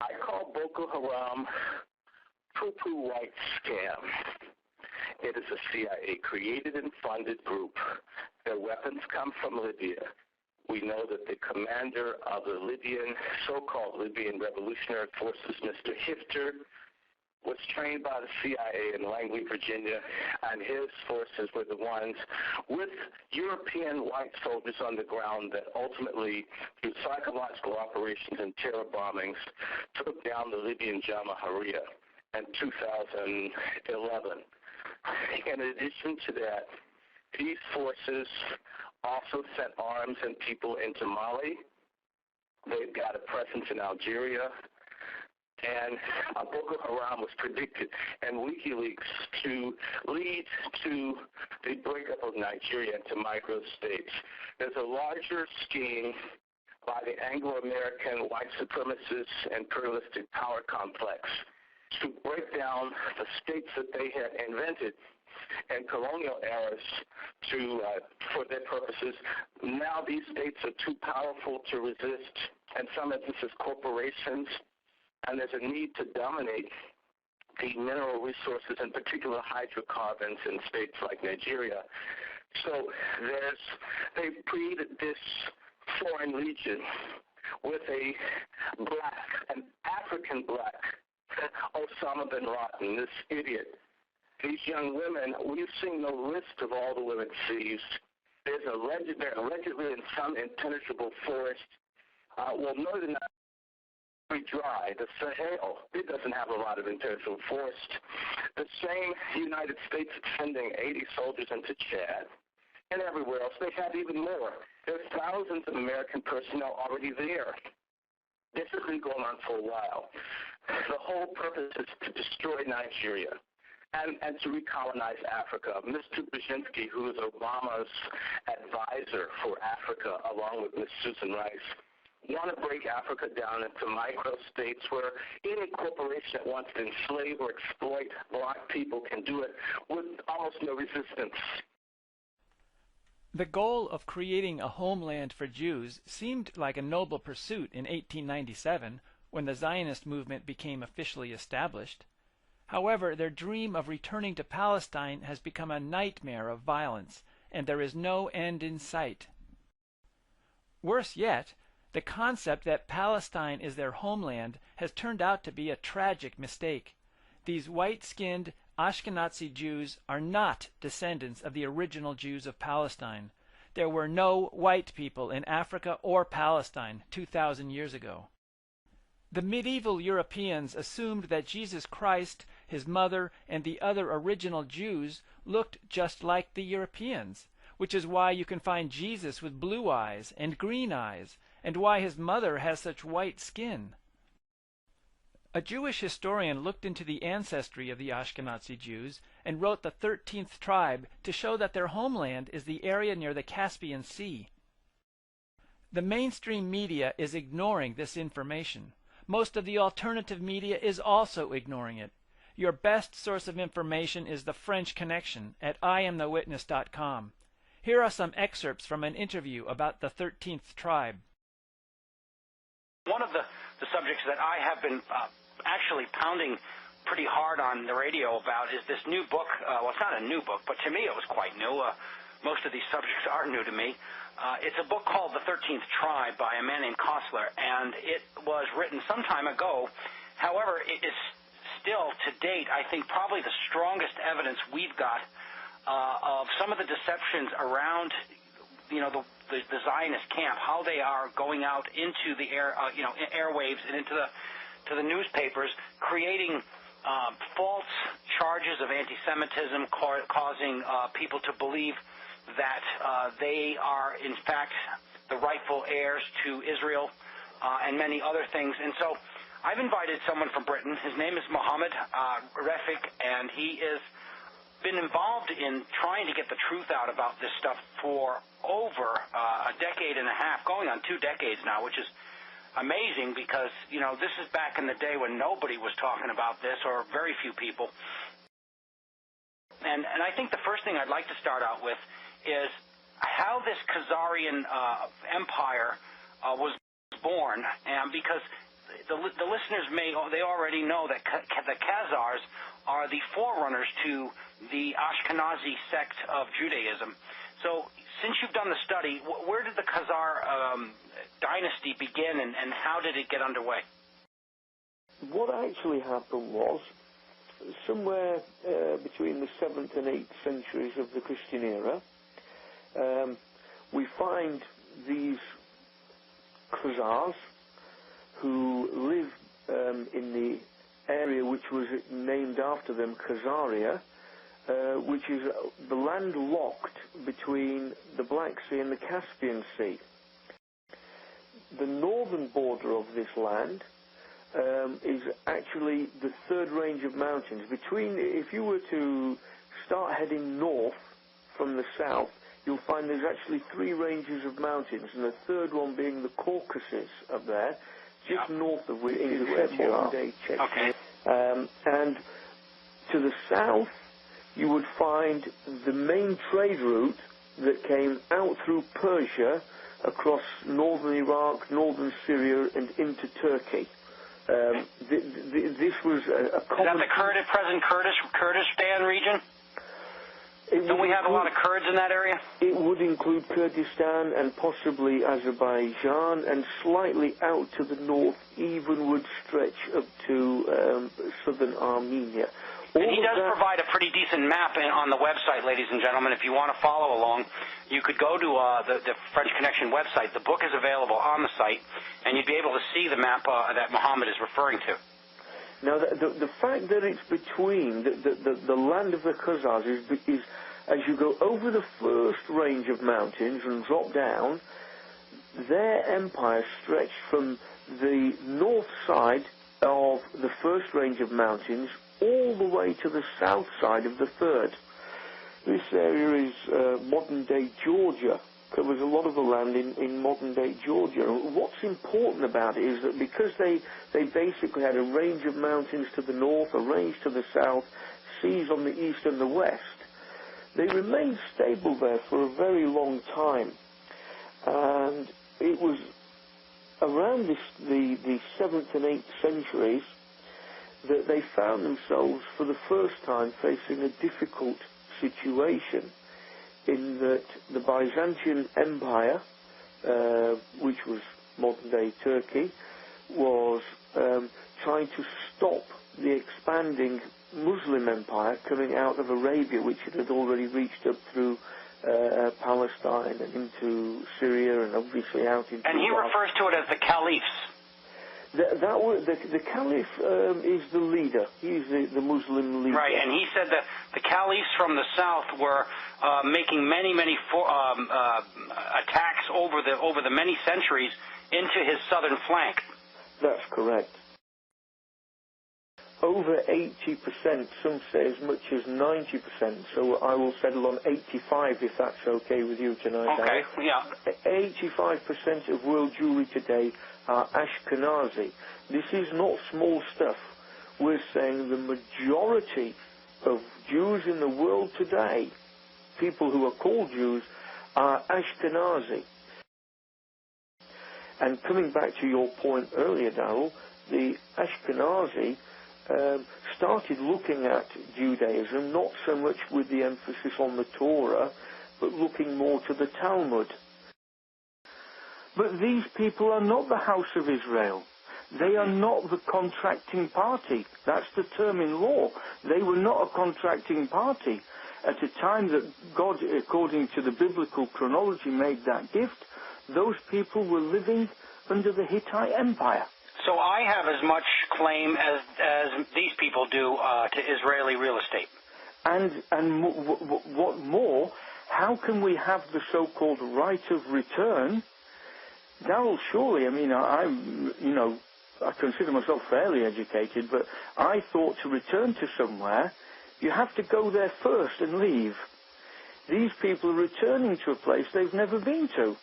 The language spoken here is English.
I call Boko Haram poo-poo white scam. It is a CIA-created and funded group. Their weapons come from Libya. We know that the commander of the so-called Libyan Revolutionary Forces, Mr. Hifter, was trained by the CIA in Langley, Virginia, and his forces were the ones with European white soldiers on the ground that ultimately, through psychological operations and terror bombings, took down the Libyan Jamahiriya in 2011. In addition to that, these forces also sent arms and people into Mali. They've got a presence in Algeria. And Boko Haram was predicted and WikiLeaks to lead to the breakup of Nigeria into micro-states. There's a larger scheme by the Anglo-American white supremacist and imperialistic power complex to break down the states that they had invented in colonial eras for their purposes. Now these states are too powerful to resist, in some instances corporations, and there's a need to dominate the mineral resources, in particular hydrocarbons, in states like Nigeria. So they've created this foreign legion with an African black, Osama bin Laden, this idiot. These young women, we've seen the list of all the women seized. They're allegedly in some impenetrable forest. Northern very dry. The Sahel, it doesn't have a lot of impenetrable forest. The same United States is sending 80 soldiers into Chad and everywhere else. They have even more. There's thousands of American personnel already there. This has been going on for a while. The whole purpose is to destroy Nigeria and to recolonize Africa. Mr. Brzezinski, who is Obama's advisor for Africa, along with Ms. Susan Rice, want to break Africa down into micro-states where any corporation that wants to enslave or exploit black people can do it with almost no resistance. The goal of creating a homeland for Jews seemed like a noble pursuit in 1897, when the Zionist movement became officially established. However, their dream of returning to Palestine has become a nightmare of violence, and there is no end in sight. Worse yet, the concept that Palestine is their homeland has turned out to be a tragic mistake. These white-skinned Ashkenazi Jews are not descendants of the original Jews of Palestine. There were no white people in Africa or Palestine 2,000 years ago. The medieval Europeans assumed that Jesus Christ, his mother, and the other original Jews looked just like the Europeans, which is why you can find Jesus with blue eyes and green eyes, and why his mother has such white skin. A Jewish historian looked into the ancestry of the Ashkenazi Jews and wrote the 13th tribe to show that their homeland is the area near the Caspian Sea. The mainstream media is ignoring this information. Most of the alternative media is also ignoring it. Your best source of information is the French Connection at IamTheWitness.com. Here are some excerpts from an interview about the 13th tribe. One of the subjects that I have been actually pounding pretty hard on the radio about is this new book. Well, it's not a new book, but to me it was quite new. Most of these subjects are new to me. It's a book called The 13th Tribe by a man named Kostler, and it was written some time ago. However, it is still, to date, I think probably the strongest evidence we've got of some of the deceptions around, the Zionist camp, how they are going out into the airwaves and into the newspapers, creating false charges of anti-Semitism, causing people to believe that they are, in fact, the rightful heirs to Israel and many other things. And so I've invited someone from Britain. His name is Mohammed Refik, and he has been involved in trying to get the truth out about this stuff for over a decade and a half, going on 2 decades now, which is amazing because, this is back in the day when nobody was talking about this, or very few people. And I think the first thing I'd like to start out with is how this Khazarian empire was born, and because the listeners they already know that the Khazars are the forerunners to the Ashkenazi sect of Judaism. So, since you've done the study, where did the Khazar dynasty begin, and how did it get underway? What actually happened was, somewhere between the 7th and 8th centuries of the Christian era, we find these Khazars who lived in the area which was named after them, Khazaria, which is the land locked between the Black Sea and the Caspian Sea. The northern border of this land is actually the third range of mountains. If you were to start heading north from the south, you'll find there's actually 3 ranges of mountains, and the third one being the Caucasus up there, just north of which is where modern-day Chechnya. Okay. And to the south, you would find the main trade route that came out through Persia, across northern Iraq, northern Syria, and into Turkey. This was a common... Is that the present Kurdistan region? Don't we have a lot of Kurds in that area? It would include Kurdistan and possibly Azerbaijan, and slightly out to the north even would stretch up to southern Armenia. And he does provide a pretty decent map on the website, ladies and gentlemen. If you want to follow along, you could go to the French Connection website. The book is available on the site, and you'd be able to see the map that Muhammad is referring to. Now, the fact that it's between the land of the Khazars is as you go over the first range of mountains and drop down, their empire stretched from the north side of the first range of mountains all the way to the south side of the third. This area is modern-day Georgia, covers a lot of the land in modern-day Georgia. And what's important about it is that because they basically had a range of mountains to the north, a range to the south, seas on the east and the west, they remained stable there for a very long time. And it was around the 7th and 8th centuries that they found themselves for the first time facing a difficult situation, in that the Byzantine Empire, which was modern-day Turkey, was trying to stop the expanding Muslim empire coming out of Arabia, which it had already reached up through Palestine and into Syria and obviously out into... And he refers to it as the caliphs. The caliph is the leader. He's the Muslim leader. Right, and he said that the caliphs from the south were making many attacks over the many centuries into his southern flank. That's correct. Over 80%, some say as much as 90%, so I will settle on 85 if that's okay with you tonight. Okay, yeah. 85% of world Jewry today are Ashkenazi. This is not small stuff. We're saying the majority of Jews in the world today, people who are called Jews, are Ashkenazi. And coming back to your point earlier, Darrell, the Ashkenazi started looking at Judaism not so much with the emphasis on the Torah, but looking more to the Talmud. But these people are not the house of Israel. They are not the contracting party. That's the term in law. They were not a contracting party. At a time that God, according to the biblical chronology, made that gift, those people were living under the Hittite Empire. So I have as much claim as these people do to Israeli real estate. And what more, how can we have the so-called right of return? Darrell, surely, I mean, I consider myself fairly educated, but I thought to return to somewhere, you have to go there first and leave. These people are returning to a place they've never been to.